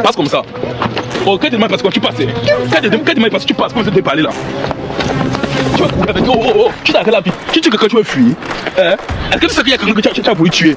Passe comme ça. Oh, quand tu demandes parce que tu passes. Quand tu demandes parce que tu passes, comment tu te parler là? Tu vas courir avec. Oh, tu t'arrêtes là. Tu dis que quand tu veux fuir. Est-ce que tu sais qu'il y a quelqu'un que tu as voulu tuer?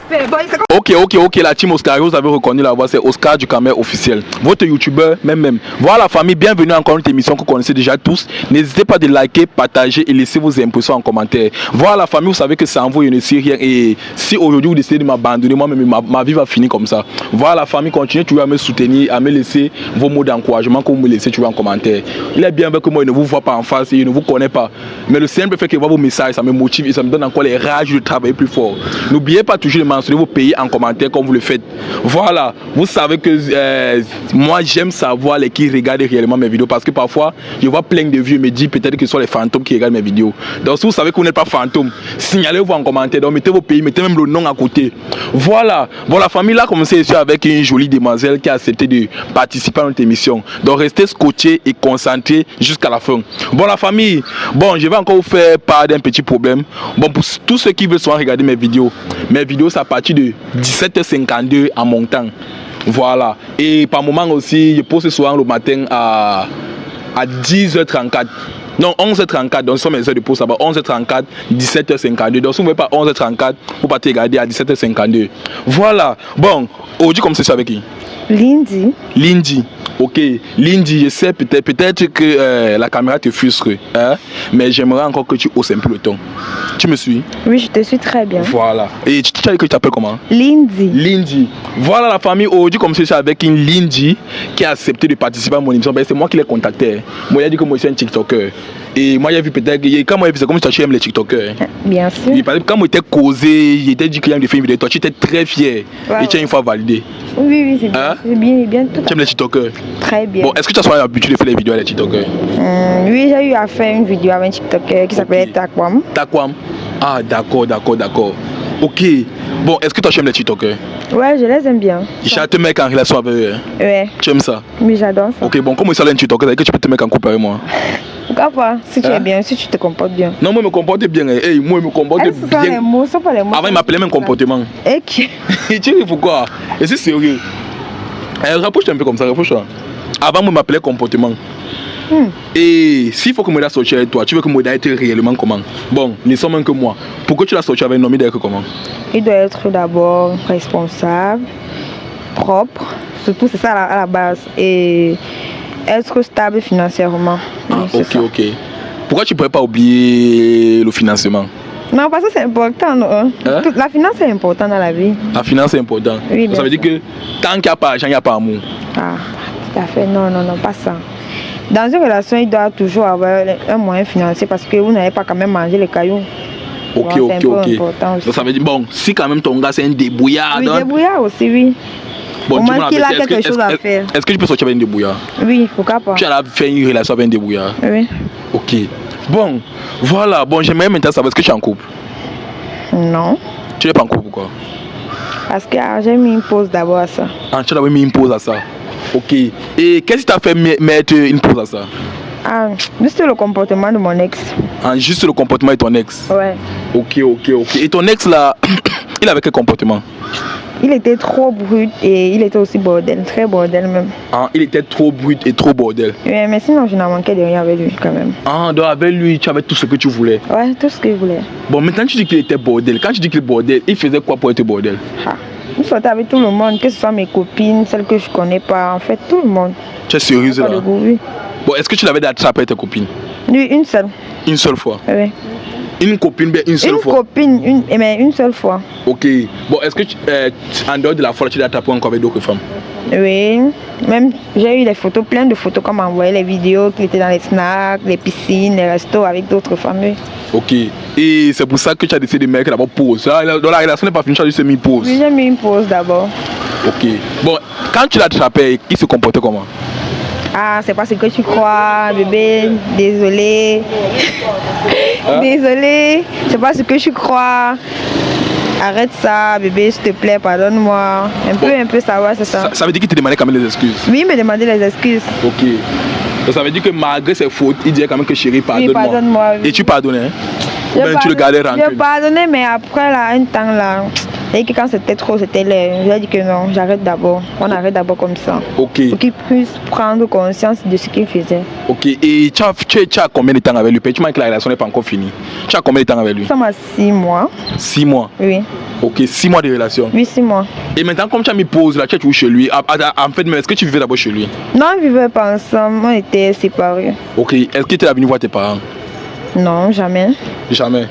Ok, la team Oscar, vous avez reconnu la voix, c'est Oscar du Camer officiel. Votre youtubeur, même. Voilà la famille, bienvenue encore une émission que vous connaissez déjà tous. N'hésitez pas de liker, partager et laisser vos impressions en commentaire. Voilà la famille, vous savez que sans vous, je ne sais rien. Et si aujourd'hui vous décidez de m'abandonner, moi-même, ma vie va finir comme ça. Voilà la famille, continuez toujours à me soutenir, à me laisser vos mots d'encouragement que vous me laissez toujours en commentaire. Il est bien vrai que moi, je ne vous vois pas en face et je ne vous connais pas. Mais le simple fait que voir vos messages, ça me motive et ça me donne encore les rages de travailler plus fort. N'oubliez pas toujours de mentionner vos pays en commentaire comme vous le faites. Voilà, vous savez que moi j'aime savoir les qui regardent réellement mes vidéos parce que parfois je vois plein de vues et me dis peut-être que ce sont les fantômes qui regardent mes vidéos. Donc si vous savez que vous n'êtes pas fantôme, signalez-vous en commentaire, donc mettez vos pays, mettez même le nom à côté. Voilà, bon la famille là a commencé ici avec une jolie demoiselle qui a accepté de participer à notre émission. Donc restez scotchés et concentrés jusqu'à la fin. Bon la famille, bon je vais encore vous faire part d'un petit problème. Bon pour tous ceux qui veulent souvent regarder mes vidéos c'est à partir de 17h52 en montant. Voilà. Et par moment aussi, je pose souvent le matin à 10h34. Non, 11h34, donc ce sont mes heures de pause là-bas. 11h34, 17h52. Donc si vous ne voulez pas 11h34, vous partez regarder à 17h52. Voilà. Bon, aujourd'hui, comme c'est ça avec qui? Lindy. Ok, Lindy, je sais peut-être que la caméra te frustre, hein? Mais j'aimerais encore que tu hausses un peu le ton. Tu me suis? Oui, je te suis très bien. Voilà. Et tu as dit que tu t'appelles comment? Lindy. Voilà la famille, aujourd'hui comme c'est ça avec une Lindy qui a accepté de participer à mon émission. C'est moi qui l'ai contacté. Moi, il a dit que moi je suis un TikToker. Et moi, j'ai vu peut-être, quand moi, c'est comme si tu aimes les TikTokers. Bien sûr. Et par exemple, quand moi, j'étais causé, j'étais dit qu'il y a une vidéo de toi, tu étais très fier. Ouais, et tu as une fois validé. Oui, c'est bien. C'est bien tout. Tu aimes les TikTokers? Très bien. Bon, est-ce que tu as souvent l'habitude de faire les vidéos avec les TikTokers? Oui, j'ai eu à faire une vidéo avec un TikToker qui s'appelait Takwam. Ah, d'accord. Ok. Bon, est-ce que toi, tu aimes les TikTokers? Ouais, je les aime bien. Ils te mettre en relation avec eux? Ouais. Tu aimes ça? Oui, j'adore ça. Ok, bon, comme ça, un TikToker, c'est que tu peux te mettre en couple avec moi? Pourquoi pas? Si tu es bien, si tu te comportes bien. Non, moi, je me comporte bien. Hey, moi, je me comporte bien. Ce sont pas les mots. Avant, il m'appelait même comportement. Et qui? Tu dis pourquoi? Et c'est sérieux. Rapproche-toi un peu comme ça, rapproche-toi. Avant, moi, il m'appelait comportement. Et s'il faut que moi la sortir avec toi, tu veux que moi être réellement comment? Bon, les sommes même que moi. Pourquoi tu l'as sorti avec un homme, il doit être comment? Il doit être d'abord responsable, propre, surtout c'est ça à la base, et être stable financièrement. Oui, ok. Pourquoi tu ne pourrais pas oublier le financement? Non, parce que c'est important. Non? La finance est importante dans la vie. La finance est importante. Oui, ça veut dire que tant qu'il n'y a pas d'argent, il n'y a pas d'amour. Ah, tout à fait. Non, pas ça. Dans une relation, il doit toujours avoir un moyen financier parce que vous n'avez pas quand même mangé les cailloux. Ok. Donc ça veut dire, bon, si quand même ton gars c'est un débrouillard. Oui, débrouillard aussi, oui. Bon, au moins qu'il a quelque chose à faire. Est-ce que tu peux sortir avec un débrouillard? Oui, pourquoi pas. Tu as fait une relation avec un débrouillard? Oui. Ok. Bon, voilà. Bon, j'aimerais maintenant savoir, est-ce que tu es en couple? Non. Tu n'es pas en couple, pourquoi? Parce que j'ai mis une pause d'abord à ça. Ah, tu as mis une pause à ça? Ok. Et qu'est-ce qui t'a fait mettre une pause à ça? Ah, juste le comportement de mon ex. Ah, juste le comportement de ton ex? Ouais. Ok. Et ton ex là, il avait quel comportement? Il était trop brut et il était aussi bordel, très bordel même. Ah, il était trop brut et trop bordel. Oui, mais sinon je n'en manquais de rien avec lui quand même. Ah, donc avec lui, tu avais tout ce que tu voulais? Ouais, tout ce que je voulais. Bon, maintenant tu dis qu'il était bordel. Quand tu dis qu'il est bordel, il faisait quoi pour être bordel? Il sortait avec tout le monde, que ce soit mes copines, celles que je connais pas, en fait, tout le monde. Tu es sérieuse là? Oui. Bon, est-ce que tu l'avais attrapé avec tes copines? Oui, une seule. Une seule fois? Oui. Une copine, bien une seule fois? Une copine, mais une seule fois. Ok. Bon, est-ce que en dehors de la fois, tu l'as attrapé encore avec d'autres femmes? Oui. Même, j'ai eu des photos, plein de photos, comme envoyé les vidéos qui étaient dans les snacks, les piscines, les restos avec d'autres femmes. Oui. Ok. Et c'est pour ça que tu as décidé de mettre d'abord pause. Dans la relation n'est pas finie, tu as juste mis pause. Oui, j'ai mis une pause d'abord. Ok. Bon, quand tu l'as attrapé, il se comportait comment? Ah, c'est pas ce que tu crois, bébé. Désolé. Désolé. C'est pas ce que tu crois. Arrête ça, bébé, s'il te plaît, pardonne-moi. Un peu, ça va, c'est ça. Ça veut dire qu'il te demandait quand même les excuses? Oui, il me demandait les excuses. Ok. Donc ça veut dire que malgré ses fautes, il disait quand même que chérie, pardonne-moi. Oui, pardonne-moi. Oui. Et tu pardonnais? Ou bien tu le gardais rancune? Je pardonnais, mais après, là, un temps, là, Et que quand c'était trop, c'était l'air. Je lui ai dit que non, j'arrête d'abord. On arrête d'abord comme ça. Ok. Pour qu'il puisse prendre conscience de ce qu'il faisait. Ok. Et tu as combien de temps avec lui? Tu m'as dit que la relation n'est pas encore finie. Tu as combien de temps avec lui? Ça m'a 6 mois. 6 mois? Oui. Ok, 6 mois de relation. Oui, 6 mois. Et maintenant, comme tu as mis pause là, tu es toujours chez lui. En fait, est-ce que tu vivais d'abord chez lui? Non, on ne vivait pas ensemble. On était séparés. Ok. Est-ce qu'il était venu voir tes parents? Non, jamais. Jamais.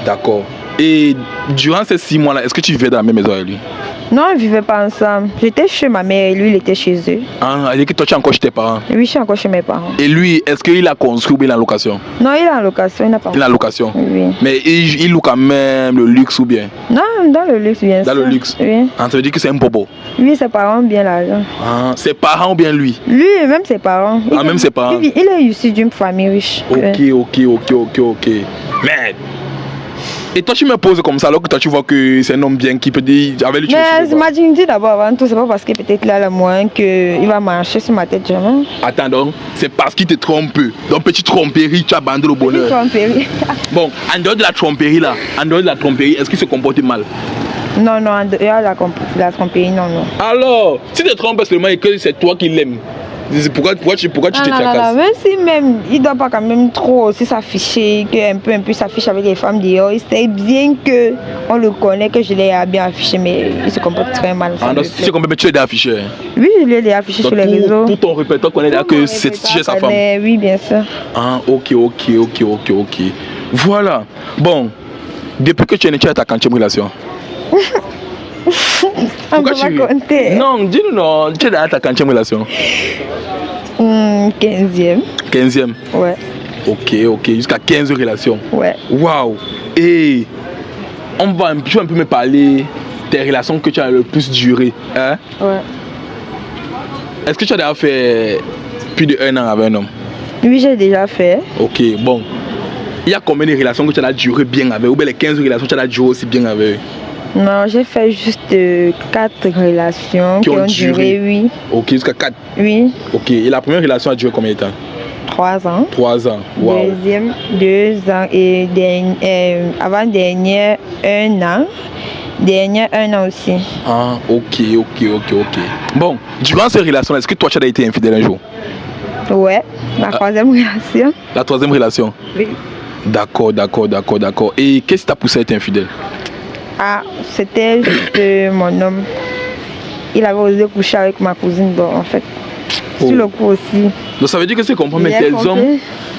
D'accord. Et durant ces 6 mois-là, est-ce que tu vivais dans la même maison avec lui? Non, on ne vivait pas ensemble. J'étais chez ma mère et lui, il était chez eux. Ah, et que toi, tu es encore chez tes parents? Oui, je suis encore chez mes parents. Et lui, est-ce qu'il a construit ou bien il est en location? Non, il est en location, il n'a pas. Il est en location? Oui. Mais il loue quand même le luxe ou bien? Non, dans le luxe, bien sûr. Dans le luxe? Oui. Ah, ça veut dire que c'est un bobo? Oui, ses parents ont bien l'argent. Ah, ses parents ou bien lui? Lui, même ses parents. Ah, même ses parents? Il est issu d'une famille riche. Ok. Merde. Et toi, tu me poses comme ça alors que toi, tu vois que c'est un homme bien qui peut dire avec lui. Mais imagine, dis d'abord avant tout, c'est pas parce que peut-être là, le moyen qu'il va marcher sur ma tête jamais. Attends donc, c'est parce qu'il te trompe. Donc, petite tromperie, tu abandonnes le bonheur. Petite tromperie. Bon, en dehors de la tromperie là, est-ce qu'il se comporte mal? Non, en dehors de la tromperie, non. Alors, si tu te trompes seulement et que c'est toi qui l'aimes, pourquoi tu te tracasses? Même si même, il doit pas quand même trop aussi s'afficher, qu'un peu s'affiche avec les femmes dehors. Il sait bien que on le connaît, que je l'ai bien affiché, mais il se comporte très mal. Ah non, si tu comprends, tu l'as déjà affiché. Oui, je l'ai déjà affiché sur les réseaux. Tout ton répertoire connaît déjà que c'est chez sa femme. Oui, bien sûr. Ah, ok. Voilà. Bon, depuis que tu es né, tu as ta quantième relation? On peut pas compter. Non, dis-nous non, tu es dans ta quantième relation? 15e. 15e? Ouais. Ok, jusqu'à 15 relations. Ouais. Waouh. Et tu vas un peu me parler des relations que tu as le plus duré, hein? Ouais. Est-ce que tu as déjà fait plus de 1 an avec un homme? Oui, j'ai déjà fait. Ok, bon. Il y a combien de relations que tu as duré bien avec? Ou bien les 15 relations que tu as duré aussi bien avec eux? Non, j'ai fait juste 4 relations qui ont duré, oui. Ok, jusqu'à 4? Oui. Ok, et la première relation a duré combien de temps? 3 ans. 3 ans, wow. Deuxième, 2 ans. Et avant-dernière, 1 an. Dernière, 1 an aussi. Ah, ok. Bon, durant ces relations, est-ce que toi, tu as été infidèle un jour? Ouais, la 3e relation. La 3e relation? Oui. D'accord. Et qu'est-ce qui t'a poussé à être infidèle? Ah, c'était juste mon homme. Il avait osé coucher avec ma cousine, donc en fait, sur le coup aussi. Donc ça veut dire que c'est comprendre, mais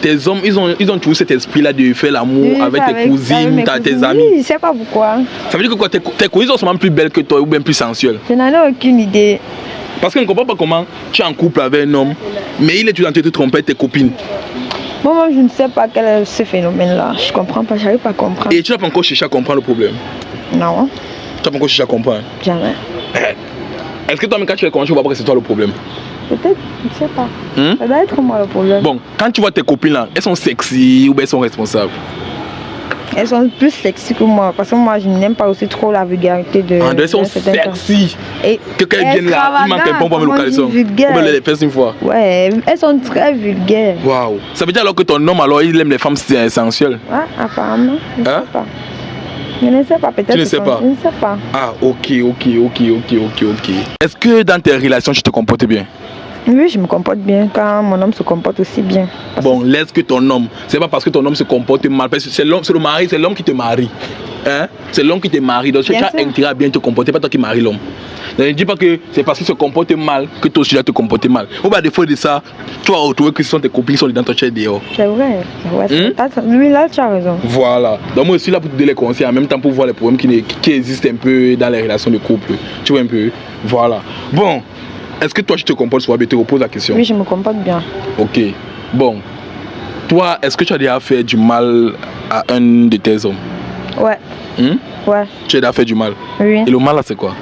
tes hommes, ils ont toujours cet esprit-là de faire l'amour avec tes cousines, tes amis. Oui, je sais pas pourquoi. Ça veut dire que quoi, tes cousines sont sûrement plus belles que toi ou bien plus sensuelles? Je n'en ai aucune idée. Parce qu'on ne comprend pas comment tu es en couple avec un homme, mais il est toujours en train de te tromper avec tes copines. Moi, je ne sais pas quel est ce phénomène-là. Je comprends pas, j'arrive pas à comprendre. Et tu n'as pas encore cherché à comprendre le problème? Non. Tu n'as pas encore cherché à comprendre? Jamais. Est-ce que toi-même, quand tu es conscient, tu vas voir que c'est toi le problème? Peut-être, je ne sais pas. Ça doit être moi le problème. Bon, quand tu vois tes copines là, elles sont sexy ou bien elles sont responsables? Elles sont plus sexy que moi, parce que moi je n'aime pas aussi trop la vulgarité de. Elles sont sexy. Et que quand elles viennent là, il manque un bonbon avec le caleçon. Ou bien les fesses une fois. Ouais, elles sont très vulgaires. Waouh. Ça veut dire alors que ton homme, alors il aime les femmes sensuelles? Ah, apparemment. Je ne sais pas. Je ne sais pas, peut-être. Tu ne sais pas? Je ne sais pas. Ah, ok. Est-ce que dans tes relations, tu te comportes bien? Oui, je me comporte bien quand mon homme se comporte aussi bien. Bon, laisse que ton homme, c'est pas parce que ton homme se comporte mal, parce que c'est l'homme qui te marie. Hein? C'est l'homme qui te marie, donc tu as intérêt à bien te comporter, pas toi qui marie l'homme. Donc, ne dis pas que c'est parce qu'il se comporte mal que toi aussi tu dois te comporter mal. Ou bien à défaut de ça, tu vas retrouver que ce sont tes copines qui sont dedans, toi tu es dehors. C'est vrai. Oui, là tu as raison. Voilà. Donc moi je suis là pour te donner les conseils, en même temps pour voir les problèmes qui existent un peu dans les relations de couple. Tu vois un peu. Voilà. Bon. Est-ce que toi tu te comportes souvent bien? Je te repose la question. Oui, je me comporte bien. Ok. Bon. Toi, est-ce que tu as déjà fait du mal à un de tes hommes? Ouais. Ouais. Tu as déjà fait du mal? Oui. Et le mal là c'est quoi?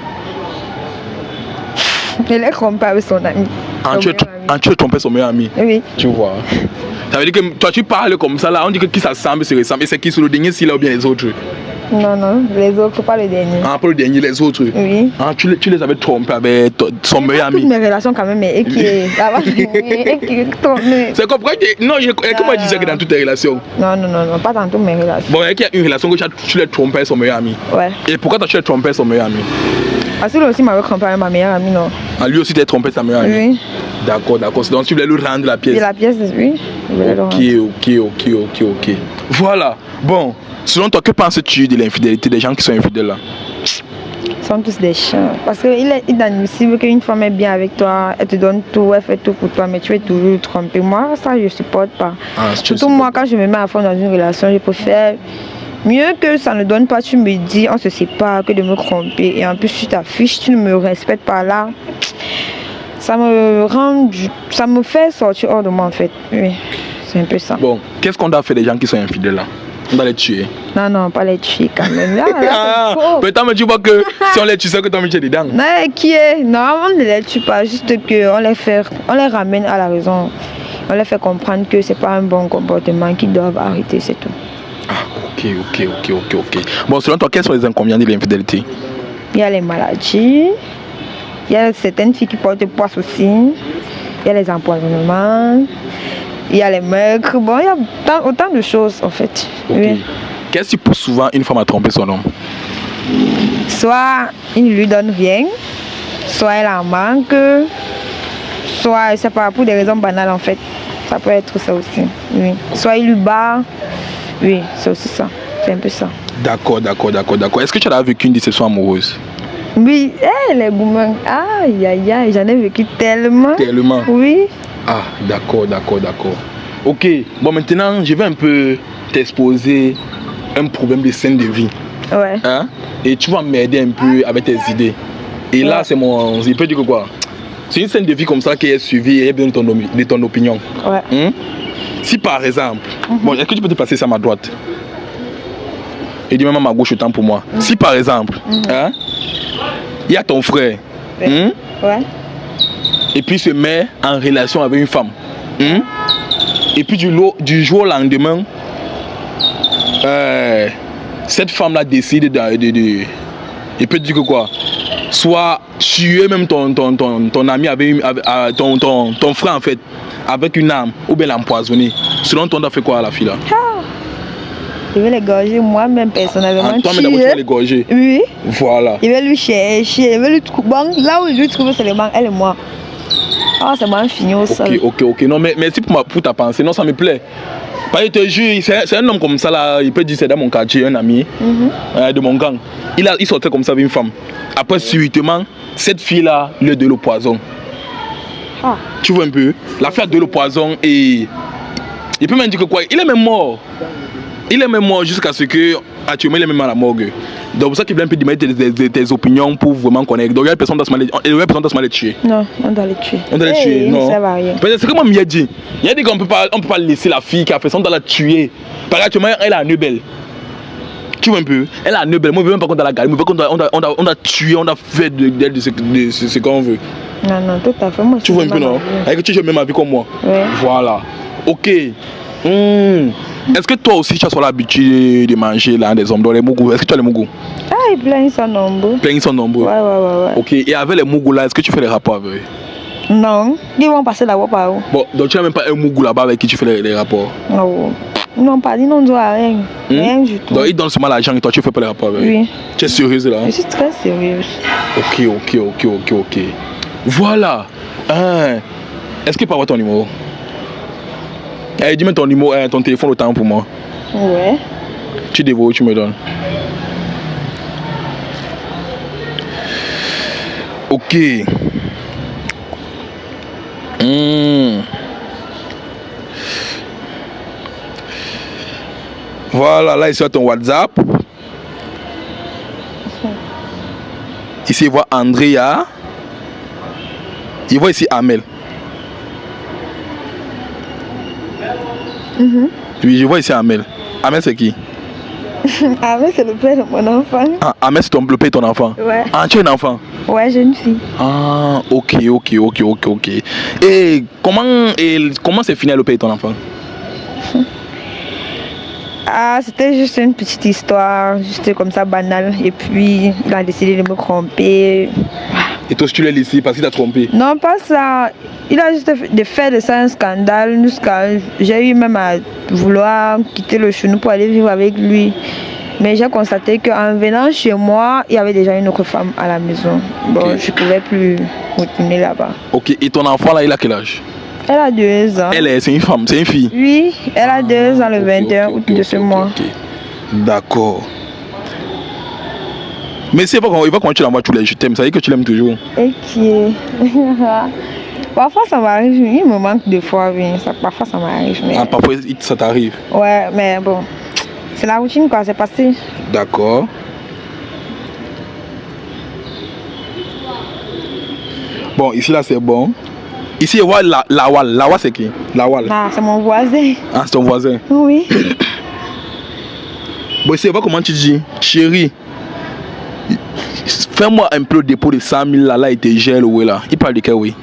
Il est trompé avec son ami. Tu es trompé son meilleur ami? Oui. Tu vois. Ça veut dire que toi tu parles comme ça là, on dit que qui ça semble se ressemble. Et c'est qui sur le dernier s'il a ou bien les autres? Non, non, les autres, pas le dernier. Ah, pas le dernier, les autres. Oui. Ah, tu les avais trompés avec son meilleur ami. Toutes mes relations quand même, et qui est là-bas, et qui est tombé. C'est comme quoi non, comment il disait que dans toutes tes relations? Non, non, non, non, pas dans toutes mes relations. Bon, il y a une relation que tu l'as trompé avec son meilleur ami. Ouais. Et pourquoi tu l'as trompé avec son meilleur ami? Parce que lui aussi m'avait trompé avec ma meilleure amie, non? Ah, lui aussi, tu l'as trompé avec sa meilleure amie? Oui. D'accord. Donc tu voulais lui rendre la pièce? Et la pièce, oui. Ok. Voilà. Bon, selon toi, que penses-tu de l'infidélité des gens qui sont infidèles là? Ils sont tous des chiens. Parce qu'il est inadmissible qu'une femme est bien avec toi, elle te donne tout, elle fait tout pour toi, mais tu es toujours trompé. Moi, ça, je ne supporte pas. Surtout moi, quand je me mets à fond dans une relation, je préfère mieux que ça ne donne pas, tu me dis, on se sépare, que de me tromper. Et en plus, tu t'affiches, tu ne me respectes pas là. Ça me fait sortir hors de moi en fait. Oui, c'est un peu ça. Bon, qu'est-ce qu'on doit faire des gens qui sont infidèles là? On doit les tuer. Non, pas les tuer quand même. Là, peut-être mais tu vois que si on les tue, c'est que toi tu es dedans. Non, on ne les tue pas, juste qu'on les ramène à la raison. On les fait comprendre que c'est pas un bon comportement, qu'ils doivent arrêter, c'est tout. Ah, ok. Bon, selon toi, quels sont les inconvénients de l'infidélité? Il y a les maladies, il y a certaines filles qui portent poids aussi, il y a les empoisonnements, il y a les meurtres, bon, il y a autant de choses en fait. Okay. Oui. Qu'est-ce qui pousse souvent une femme à tromper son homme? Soit il ne lui donne rien, soit elle en manque, soit, je sais pas, pour des raisons banales en fait. Ça peut être ça aussi, oui. Soit il lui bat, oui, c'est aussi ça, c'est un peu ça. D'accord. Est-ce que tu as vécu une déception amoureuse? Oui, les boumins, aïe, j'en ai vécu tellement. Tellement? Oui. Ah, d'accord. Ok, bon maintenant, je vais un peu t'exposer un problème de scène de vie. Ouais. Hein? Et tu vas m'aider un peu avec tes idées. Et là, c'est mon... Je peux dire que quoi? C'est une scène de vie comme ça qui est suivie et elle donne de ton opinion. Ouais. Si par exemple... Bon, est-ce que tu peux te passer ça à ma droite? Et dis même à ma gauche autant pour moi. Si par exemple, hein, il y a ton frère. Ouais. Et puis se met en relation avec une femme. Et puis du jour au lendemain, cette femme-là décide de il peut dire que quoi? Soit tuer même ton ami avec ton frère en fait, avec une arme, ou bien l'empoisonner. Selon toi, on a fait quoi à la fille là? Je vais l'égorger moi-même personnellement. Toi, mais d'abord tu vas l'égorger. Oui. Voilà. Je vais lui chercher, je vais lui trouver. Bon, là où il lui trouve seulement elle et moi. Ah, c'est bon, fini au sol. Ok. Non, mais merci pour ta pensée. Non, ça me plaît. Parce que je te jure, c'est un homme comme ça là, il peut dire c'est dans mon quartier, un ami de mon gang. Il sortait comme ça avec une femme. Après, subitement, cette fille là, lui a donné le poison. Ah. Tu vois un peu? La fille a donné le poison et il peut même dire que quoi? Il est même mort. Il est même mort jusqu'à ce que actuellement il est même à la morgue. Donc pour ça qu'il vient un peu de tes opinions pour vraiment connaître. Donc il y a personne dans ce mal les tuer. Non, on doit les tuer. On doit les tuer, non. Ça va rien. C'est comme il a dit. Il a dit qu'on peut pas laisser la fille qui a fait ça, on doit la tuer. Par actuellement elle a un belle. Tu vois un peu? Elle a un belle. Moi je veux même pas qu'on doit la garder. Moi on a tué, on a fait d'elle de ce qu'on veut. Non, tout à fait. Moi, tu vois un peu, non? Avec tu as même avis comme moi. Ouais. Voilà. Ok. Est-ce que toi aussi tu as l'habitude de manger là des ombres, les mougous? Est-ce que tu as les mougous? Ah, ils sont nombreux. Ils sont nombreux. Ouais. Ok, et avec les mougous là, est-ce que tu fais les rapports avec eux? Non, ils vont passer là-bas par où? Bon, donc tu n'as même pas un mougou là-bas avec qui tu fais les rapports? Non, ils n'ont pas dit, non, on doit rien. Rien du tout. Donc ils donnent seulement l'argent et toi tu fais pas les rapports avec eux? Oui. Tu es sérieuse là? Je suis très sérieuse. Ok. Voilà. Est-ce qu'il peut avoir ton numéro? Dis-moi ton numéro, ton téléphone autant pour moi. Ouais. Tu dévores, tu me donnes. Ok. Voilà, là, ici, ton WhatsApp. Ici, il voit Andrea. Il voit ici Amel. Oui, je vois ici Amel. Amel, c'est qui? Amel, c'est le père de mon enfant. Ah, Amel, c'est le père de ton enfant? Ouais. Ah, tu es un enfant? Ouais, jeune fille. Ah, ok. Et comment c'est fini le père de ton enfant? Ah, c'était juste une petite histoire, juste comme ça, banale. Et puis, il a décidé de me tromper. Et toi, tu l'as laissé parce qu'il t'a trompé? Non, pas ça. Il a juste fait de ça un scandale. J'ai eu même à vouloir quitter le chez nous pour aller vivre avec lui. Mais j'ai constaté qu'en venant chez moi, il y avait déjà une autre femme à la maison. Bon, je ne pouvais plus retourner là-bas. Ok, et ton enfant là, il a quel âge? Elle a 2 ans. C'est une femme, c'est une fille? Oui, elle a 2 ans le 21 août de ce mois. D'accord. Mais c'est pas quand tu l'envoies tous les je t'aime, ça veut dire que tu l'aimes toujours. Ok. Parfois ça m'arrive, il me manque de fois, oui. Parfois ça m'arrive. Mais... Ah, parfois ça t'arrive? Ouais, mais bon, c'est la routine quoi, c'est passé. D'accord. Bon, ici là c'est bon. Ici, Lawa c'est qui? Lawal. Ah, c'est mon voisin. Ah, c'est ton voisin? Oui. Bon, ici, vois comment tu dis, chérie, fais-moi un peu le dépôt de 100 000 là, et tes gels, oui là. Il parle de quel oui?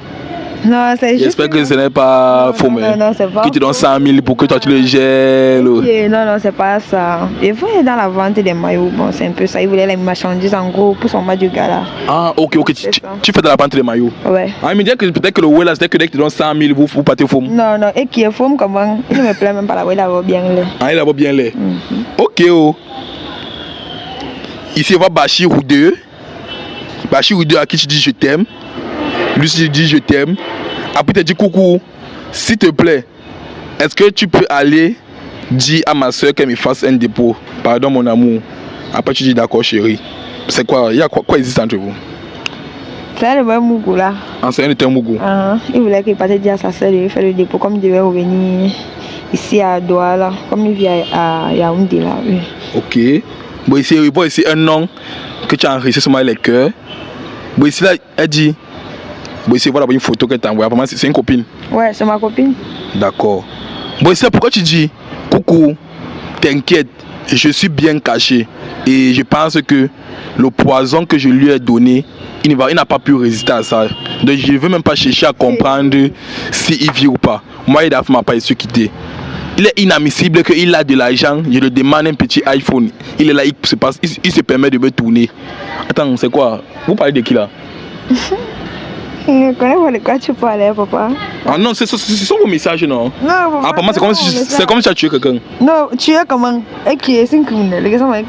Non, c'est juste. J'espère que ce n'est pas faux, mais. Non, c'est pas. Qui te donne 100 000 pour que toi tu le gèles. Okay, non, c'est pas ça. Il voulait dans la vente des maillots, bon, c'est un peu ça. Il voulait les marchandises en gros pour son match du gala. Ah, ok. Tu fais de la vente des maillots. Ouais. Ah, il me dit que peut-être que le ouais là, c'est que dès que tu donnes 100 000, vous partez faux. Non, et qui est faux, comment? Il ne me plaît même pas la ouais, il a bien l'air. Ah, il a bien l'air. Ok, oh. Ici, on va Bachir ou deux. Bachir ou deux à qui tu dis je t'aime. Lui, tu dis je t'aime. Après, tu dis coucou, s'il te plaît, est-ce que tu peux aller dire à ma soeur qu'elle me fasse un dépôt? Pardon, mon amour. Après, tu dis d'accord, chérie. C'est quoi? Il y a quoi existe entre vous? C'est le même Mougou là. Ah, c'est un de tes Mougou. Il voulait qu'il parte dire à sa soeur de faire le dépôt comme il devait revenir ici à Douala, comme il vit à Yaoundé là. Oui. Ok. Bon, ici, un nom que tu as enregistré sur les cœurs. Bon, ici, là, elle dit. Bon, ici, voilà une photo que tu as envoyée. C'est une copine. Ouais, c'est ma copine. D'accord. Bon, ici, pourquoi tu dis coucou, t'inquiète, je suis bien caché. Et je pense que le poison que je lui ai donné, il n'a pas pu résister à ça. Donc, je ne veux même pas chercher à comprendre s'il vit ou pas. Moi, il m'a pas su quitter. Il est inadmissible qu'il a de l'argent, je lui demande un petit iPhone. Il est là, il se permet de me tourner. Attends, c'est quoi? Vous parlez de qui là? Je ne connais pas de quoi tu parlais, papa. Ah non, c'est vos messages, non? Non, papa. Ah, pour moi, c'est comme si tu as tué quelqu'un. Non, tu es comment? C'est une criminelle.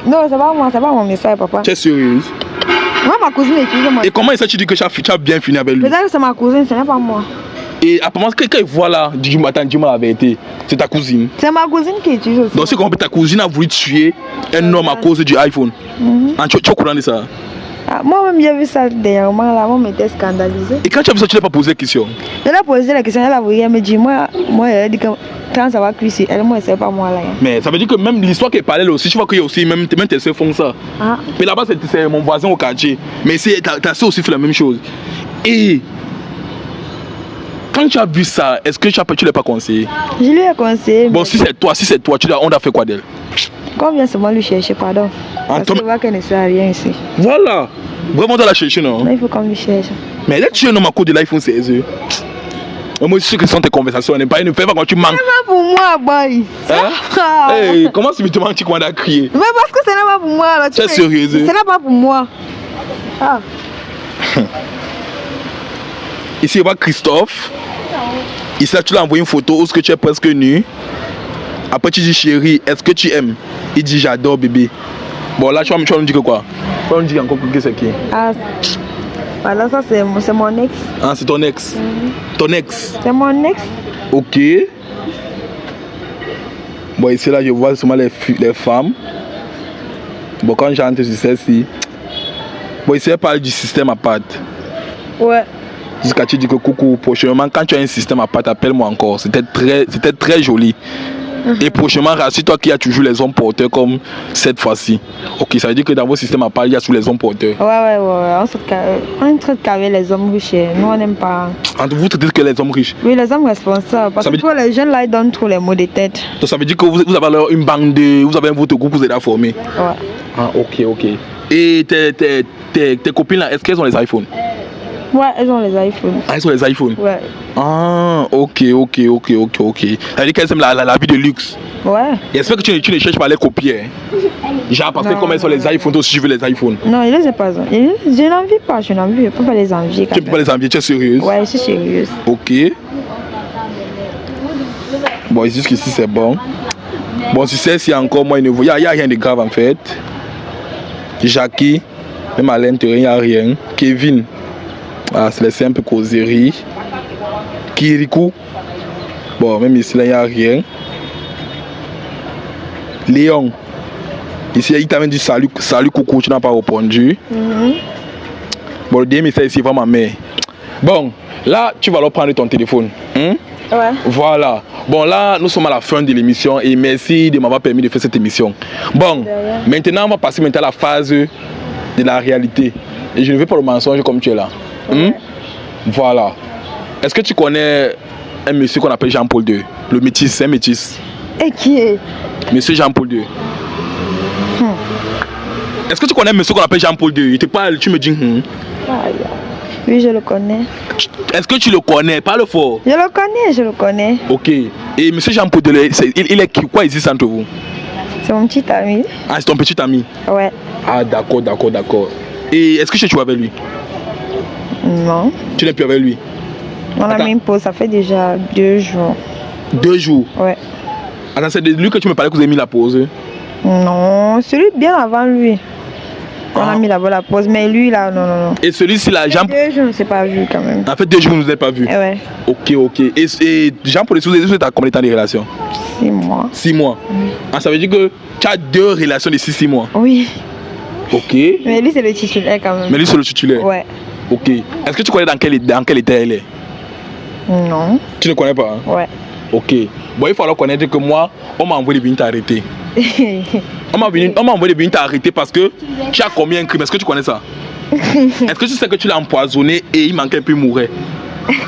Non, c'est pas moi, c'est pas mon message, papa. Tu es sérieuse? Moi, ma cousine est utilisée. Et comment ça tu dis que tu as bien fini avec lui? Peut-être que c'est ma cousine, ce n'est pas moi. Et apparemment, quand il voit là, dis-moi la vérité, c'est ta cousine. C'est ma cousine qui utilise aussi. Donc, c'est comme ta cousine a voulu tuer un homme à cause du iPhone. Tu es au courant de ça? Ah, moi-même, j'ai vu ça dernièrement, là, moi, m'était scandalisé. Et quand tu as vu ça, tu n'as pas posé la question? Elle a posé la question, elle a voulu, elle me dit, moi, elle a dit que quand ça va cuire, elle, moi, c'est pas moi là. Mais ça veut dire que même l'histoire qu'elle parlait là aussi, tu vois qu'il y a aussi, même tes soeurs font ça. Ah. Mais là-bas, c'est mon voisin au quartier. Mais ta soeur aussi fait la même chose. Et quand tu as vu ça, est-ce que tu ne l'as pas conseillé? Je lui ai conseillé. Bon, si c'est toi, on a fait quoi d'elle? Combien c'est moi lui chercher, pardon? Parce que je vois qu'elle ne sert à rien ici. Voilà. Vraiment, on doit la chercher, non? Mais il faut qu'on lui cherche. Mais là, tu es un homme à cause de l'iPhone 16. Moi, je suis sûr que ce sont tes conversations. Ne fais pas quand tu manques. C'est pas pour moi, boy. Hein? Hey, comment tu commences à crier? Mais parce que ce n'est pas pour moi. Là. Tu es sérieuse? Ce n'est pas pour moi. Ah. Ici, on voit Christophe. Ici, là, tu l'as envoyé une photo où est-ce que tu es presque nu. Après, tu dis chérie, est-ce que tu aimes? Il dit j'adore bébé. Bon, là, tu vas me dire que quoi? Tu vas me dire encore que c'est qui? Ah, voilà, ça c'est mon ex. Ah, c'est ton ex? Ton ex? C'est mon ex. Ok. Bon, ici, là, je vois seulement les femmes. Bon, quand j'entre sur celle-ci. Bon, ici, elle parle du système à pâte. Ouais. Jusqu'à tu dis que coucou, prochainement, quand tu as un système à pâte, appelle-moi encore. C'était très joli. Et prochainement, rassure-toi qu'il y a toujours les hommes porteurs comme cette fois-ci. Ok, ça veut dire que dans vos systèmes à part, il y a tous les hommes porteurs. Ouais. On traite qu'avec les hommes riches. Nous, on n'aime pas. Vous traitez que les hommes riches? Oui, les hommes responsables. Parce que les jeunes là, ils donnent trop les mots de tête. Donc ça veut dire que vous avez alors une bande de. Vous avez un votre groupe que vous êtes formé? Ouais. Ah, ok. Et tes copines là, est-ce qu'elles ont les iPhones? Ouais, elles ont les iPhones. Ah, elles ont les iPhones? Ouais. Ah, ok. Ça veut dire qu'elles aiment la vie de luxe. Ouais. J'espère que tu ne cherches pas à les copier. Genre, parce que comme elles ont les iPhones, toi aussi tu veux les iPhones. Non, je les ai pas. Je n'en vis pas, je ne peux pas les envier. Tu ne peux pas les envier, tu es sérieuse? Ouais, je suis sérieuse. Ok. Bon, jusqu'ici c'est bon. Bon, tu sais, s'il y a encore moins de... Il n'y a rien de grave en fait. Jackie, même à l'intérieur, il n'y a rien. Kevin, ah, c'est les simples causeries. Kirikou, bon, même ici, là, il n'y a rien. Léon, ici, il t'a même dit salut, coucou, tu n'as pas répondu. Bon, le DM, c'est ici, vraiment, mais. Bon, là, tu vas leur prendre ton téléphone. Ouais. Voilà. Bon, là, nous sommes à la fin de l'émission et merci de m'avoir permis de faire cette émission. Bon, maintenant, on va passer à la phase de la réalité. Et je ne veux pas le mensonge comme tu es là. Voilà. Est-ce que tu connais un monsieur qu'on appelle Jean-Paul II? Le métis, c'est un métis. Et qui est? Monsieur Jean-Paul II. Est-ce que tu connais un monsieur qu'on appelle Jean-Paul II? Il te parle, tu me dis. Oui, je le connais. Est-ce que tu le connais? Parle fort. Je le connais. Ok. Et monsieur Jean-Paul II, il est qui? Quoi existe entre vous? C'est mon petit ami. Ah, c'est ton petit ami? Ouais. Ah, d'accord. Et est-ce que tu joues avec lui? Non. Tu n'es plus avec lui? On a mis une pause, ça fait déjà 2 jours. 2 jours? Ouais. Attends, c'est de lui que tu me parlais que vous avez mis la pause? Non, celui bien avant lui. On a mis la pause, mais lui là, non. Et celui-ci là, Jean... 2 jours, on ne s'est pas vu quand même. En fait, 2 jours, vous ne vous avez pas vu? Ouais. Ok. Et Jean-Paul, vous êtes à combien de temps de relation? 6 mois. 6 mois? Ah, ça veut dire que tu as 2 relations de 6 mois? Oui. Ok. Mais lui, c'est le titulaire quand même. Mais lui, c'est le titulaire? Ouais. Ok. Est-ce que tu connais dans quel état elle est? Non. Tu ne connais pas? Hein? Ouais. Ok. Bon, il faut alors connaître que moi, on m'a envoyé venir t'arrêter. On m'a envoyé venir t'arrêter parce que tu as commis un crime. Est-ce que tu connais ça? Est-ce que tu sais que tu l'as empoisonné et il manquait un peu mourir?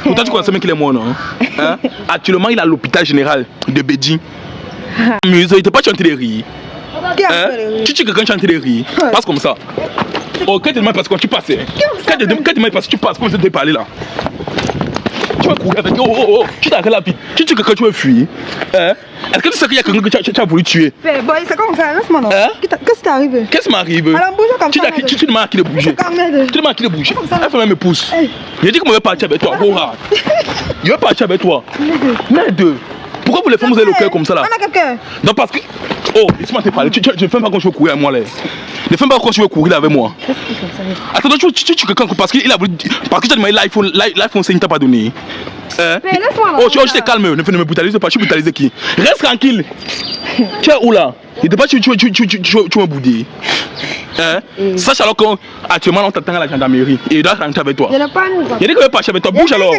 Pourtant, tu connais même qu'il est mort, non? Hein? Actuellement, il est à l'hôpital général de Bédine. Mais il ne pas chanter des rires. Tu tues quelqu'un chanter des rires. Passe comme ça. Oh, quand tu demandes parce que tu passes. Quand tu demandes parce que tu passes, comment tu te parler là? Tu vas courir avec. Oh, tu t'arrêtes là vite. Tu tues quelqu'un, tu veux fuir. Est-ce que tu sais qu'il y a quelqu'un que tu as voulu tuer? Mais bon, c'est comme ça, laisse-moi non. Qu'est-ce qui t'est arrivé? Qu'est-ce qui m'arrive? Alors bouge comme ça. Tu ne m'as qui de bouger. Tu ne m'as qui de bouger. Elle fait même me pousse. J'ai dit que je vais partir avec toi. Je vais partir avec toi. Mais deux. Pourquoi vous les femmes vous avez le cœur comme ça là? On a quelqu'un. Non parce que. Oh, laisse-moi te parler. Tu ne fais pas quand je veux courir avec moi là. Ne fais pas quand tu veux courir avec moi. Attends, tu quelqu'un parce qu'il a voulu. Parce que tu as demandé l'iPhone 5 ne t'a pas donné. Oh, tu te calmes, ne me brutalise pas. Tu brutalises qui? Reste tranquille. Tu es où là? Il ne pas tu me bouder. Sache alors qu'actuellement on t'attend à la gendarmerie et il doit rentrer avec toi. Il a dit que je vais partir avec toi. Bouge alors.